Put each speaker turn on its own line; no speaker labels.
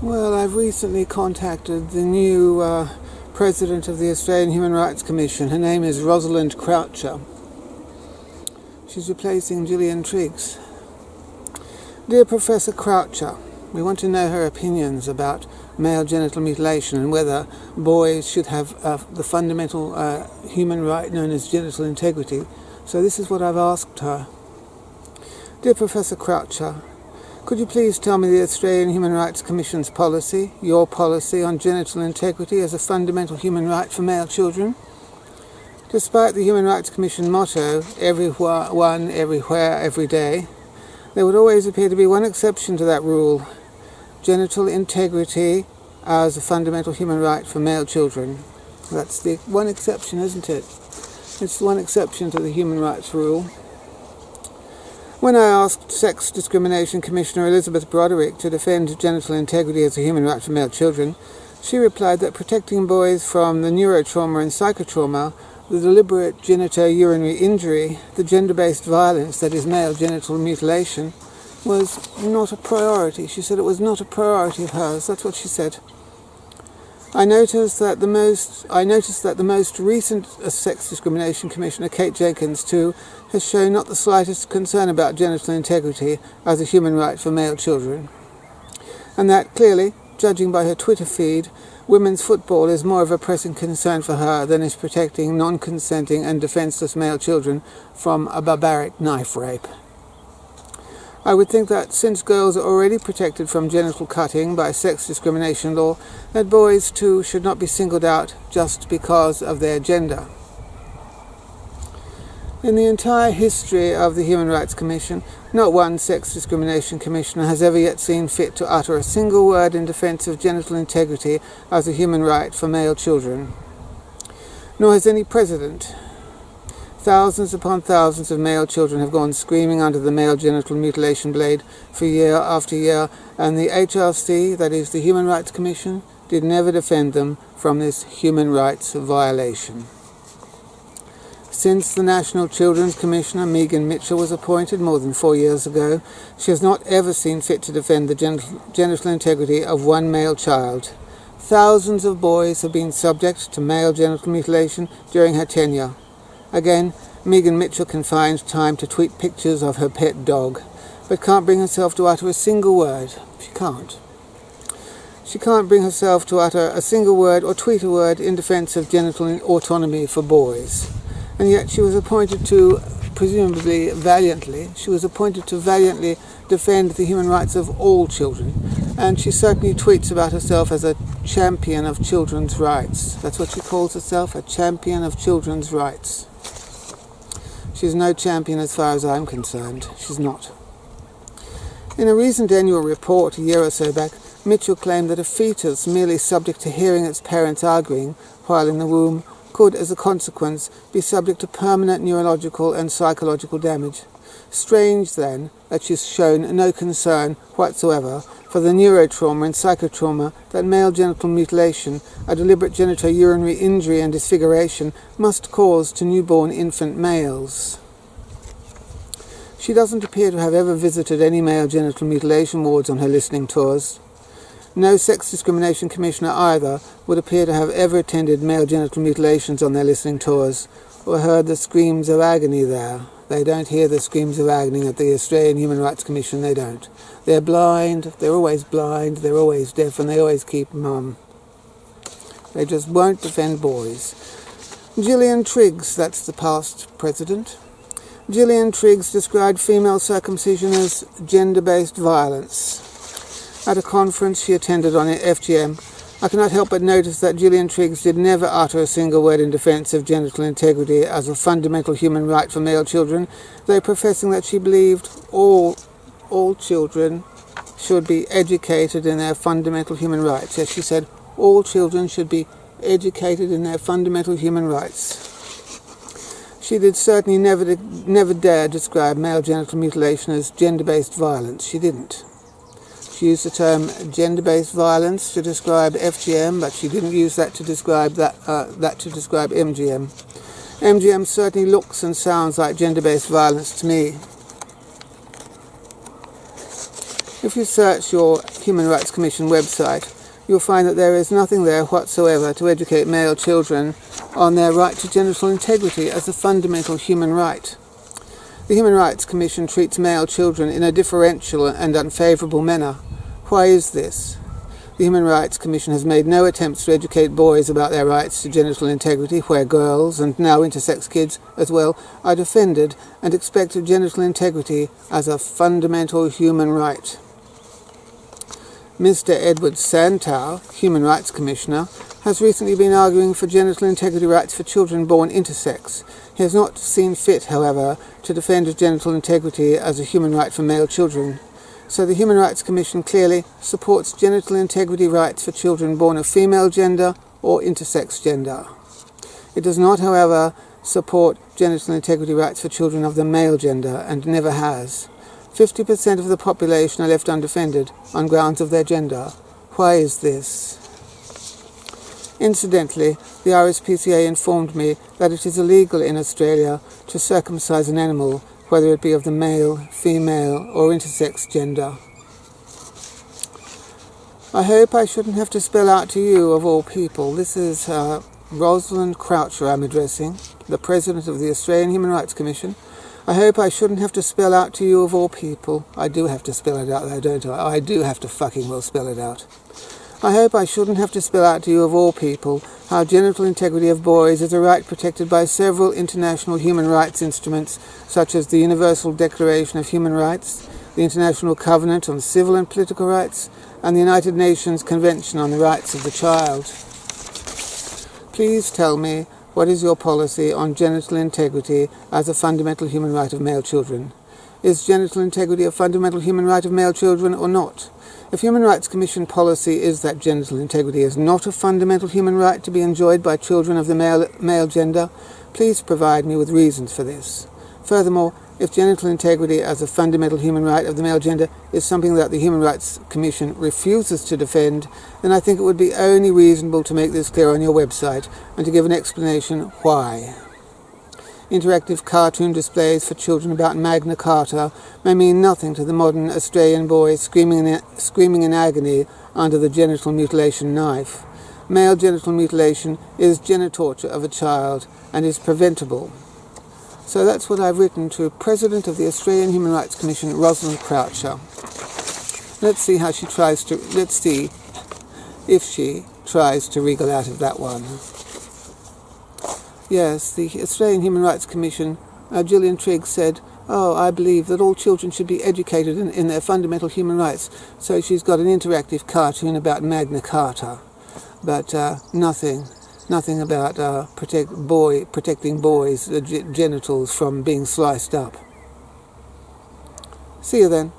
Well, I've recently contacted the new President of the Australian Human Rights Commission. Her name is Rosalind Croucher. She's replacing Gillian Triggs. Dear Professor Croucher, we want to know her opinions about male genital mutilation and whether boys should have the fundamental human right known as genital integrity. So this is what I've asked her. Dear Professor Croucher, could you please tell me the Australian Human Rights Commission's policy, your policy on genital integrity as a fundamental human right for male children? Despite the Human Rights Commission motto, everyone, everywhere, every day, there would always appear to be one exception to that rule: genital integrity as a fundamental human right for male children. That's the one exception, isn't it? It's the one exception to the human rights rule. When I asked Sex Discrimination Commissioner Elizabeth Broderick to defend genital integrity as a human right for male children, she replied that protecting boys from the neurotrauma and psychotrauma, the deliberate genitourinary injury, the gender-based violence that is male genital mutilation, was not a priority. She said it was not a priority of hers. That's what she said. I noticed that the most recent Sex Discrimination Commissioner, Kate Jenkins, too, has shown not the slightest concern about genital integrity as a human right for male children. And that, clearly, judging by her Twitter feed, women's football is more of a pressing concern for her than is protecting non-consenting and defenceless male children from a barbaric knife rape. I would think that since girls are already protected from genital cutting by sex discrimination law, that boys too should not be singled out just because of their gender. In the entire history of the Human Rights Commission, not one Sex Discrimination Commissioner has ever yet seen fit to utter a single word in defence of genital integrity as a human right for male children. Nor has any president. Thousands upon thousands of male children have gone screaming under the male genital mutilation blade for year after year, and the HRC, that is the Human Rights Commission, did never defend them from this human rights violation. Since the National Children's Commissioner, Megan Mitchell, was appointed more than 4 years ago, she has not ever seen fit to defend the genital integrity of one male child. Thousands of boys have been subject to male genital mutilation during her tenure. Again, Megan Mitchell can find time to tweet pictures of her pet dog, but can't bring herself to utter a single word. She can't. She can't bring herself to utter a single word or tweet a word in defence of genital autonomy for boys. And yet she was appointed to, presumably valiantly, defend the human rights of all children. And she certainly tweets about herself as a champion of children's rights. That's what she calls herself, a champion of children's rights. She's no champion as far as I'm concerned. She's not. In a recent annual report a year or so back, Mitchell claimed that a fetus merely subject to hearing its parents arguing while in the womb could, as a consequence, be subject to permanent neurological and psychological damage. Strange, then, that she's shown no concern whatsoever for the neurotrauma and psychotrauma that male genital mutilation, a deliberate genitourinary injury and disfiguration, must cause to newborn infant males. She doesn't appear to have ever visited any male genital mutilation wards on her listening tours. No Sex Discrimination Commissioner either would appear to have ever attended male genital mutilations on their listening tours, or heard the screams of agony there. They don't hear the screams of agony at the Australian Human Rights Commission, they don't. They're blind, they're always deaf, and they always keep mum. They just won't defend boys. Gillian Triggs, that's the past president. Gillian Triggs described female circumcision as gender-based violence. At a conference she attended on FGM, I cannot help but notice that Gillian Triggs did never utter a single word in defence of genital integrity as a fundamental human right for male children, though professing that she believed all children should be educated in their fundamental human rights. Yes, she said all children should be educated in their fundamental human rights. She did certainly never dare describe male genital mutilation as gender-based violence. She didn't. She used the term gender-based violence to describe FGM, but she didn't use that to describe MGM. MGM certainly looks and sounds like gender-based violence to me. If you search your Human Rights Commission website, you'll find that there is nothing there whatsoever to educate male children on their right to genital integrity as a fundamental human right. The Human Rights Commission treats male children in a differential and unfavourable manner. Why is this? The Human Rights Commission has made no attempts to educate boys about their rights to genital integrity, where girls, and now intersex kids as well, are defended and expect of genital integrity as a fundamental human right. Mr. Edward Santow, Human Rights Commissioner, has recently been arguing for genital integrity rights for children born intersex. He has not seen fit, however, to defend genital integrity as a human right for male children. So the Human Rights Commission clearly supports genital integrity rights for children born of female gender or intersex gender. It does not, however, support genital integrity rights for children of the male gender, and never has. 50% of the population are left undefended on grounds of their gender. Why is this? Incidentally, the RSPCA informed me that it is illegal in Australia to circumcise an animal, whether it be of the male, female, or intersex gender. I hope I shouldn't have to spell out to you, of all people. This is Rosalind Croucher I'm addressing, the President of the Australian Human Rights Commission. I hope I shouldn't have to spell out to you, of all people. I do have to spell it out though, don't I? I do have to fucking well spell it out. I hope I shouldn't have to spell out to you, of all people, how genital integrity of boys is a right protected by several international human rights instruments, such as the Universal Declaration of Human Rights, the International Covenant on Civil and Political Rights, and the United Nations Convention on the Rights of the Child. Please tell me, what is your policy on genital integrity as a fundamental human right of male children? Is genital integrity a fundamental human right of male children or not? If Human Rights Commission policy is that genital integrity is not a fundamental human right to be enjoyed by children of the male gender, please provide me with reasons for this. Furthermore, if genital integrity as a fundamental human right of the male gender is something that the Human Rights Commission refuses to defend, then I think it would be only reasonable to make this clear on your website and to give an explanation why. Interactive cartoon displays for children about Magna Carta may mean nothing to the modern Australian boy screaming in agony under the genital mutilation knife. Male genital mutilation is genitorture of a child and is preventable. So that's what I've written to President of the Australian Human Rights Commission, Rosalind Croucher. Let's see if she tries to wriggle out of that one. Yes, the Australian Human Rights Commission, Gillian Triggs said, I believe that all children should be educated in their fundamental human rights. So she's got an interactive cartoon about Magna Carta, but nothing about protecting boys' genitals from being sliced up. See you then.